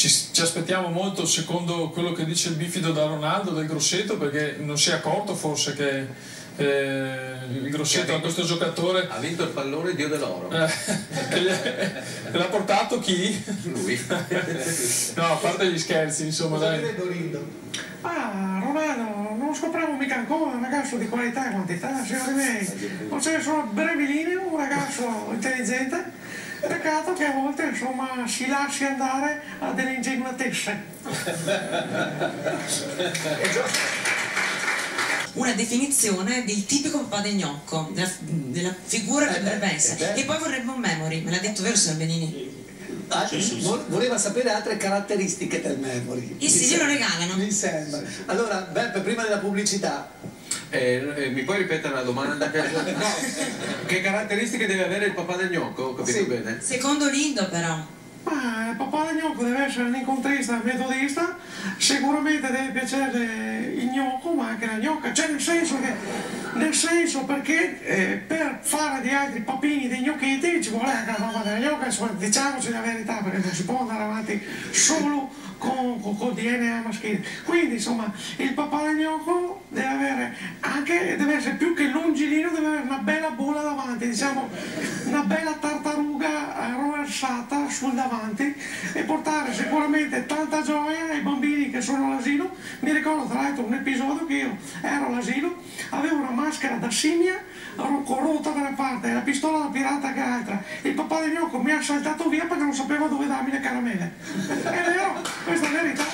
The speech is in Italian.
ci aspettiamo molto, secondo quello che dice il bifido da Ronaldo, del Grosseto, perché non si è accorto forse che il Grosseto a questo giocatore ha vinto il pallone Dio dell'oro. L'ha portato chi? Lui. No, a parte gli scherzi, insomma. Cosa Dai. vedo Rindo? Ah, Ronaldo, non scopriamo mica ancora un ragazzo di qualità e quantità, signori miei. Non ce ne sono brevi linee, un ragazzo intelligente. Peccato che a volte, insomma, si lasci andare a delle ingenuatezze. Una definizione del tipico papà del gnocco, della figura che dovrebbe essere. E poi vorrebbe un memory, me l'ha detto vero signor Benini? Voleva sapere altre caratteristiche del memory. E se glielo regalano? Mi sembra. Allora, Beppe, prima della pubblicità. Mi puoi ripetere la domanda? No. Che caratteristiche deve avere il papà del gnocco? Ho capito bene? Secondo Lindo però. Ma il papà del gnocco deve essere un incontrista metodista, sicuramente deve piacere il gnocco ma anche la gnocca, cioè nel senso perché per fare di altri papini dei gnocchetti ci vuole anche la mamma della gnocca, insomma, diciamoci la verità perché non si può andare avanti solo col DNA maschile. Quindi insomma il papà del gnocco deve avere anche, deve essere più che longilino, deve avere una bella bolla davanti, diciamo una bella tartaruga rovesciata sul davanti e portare sicuramente tanta gioia ai bambini che sono all'asilo. Mi ricordo tra l'altro un episodio che io ero all'asilo, avevo una maschera da scimmia corrotta da una parte e la pistola da pirata che l'altra. Il papà del gnocco mi ha saltato via perché non sapeva dove darmi le caramelle. È vero, questa è la verità.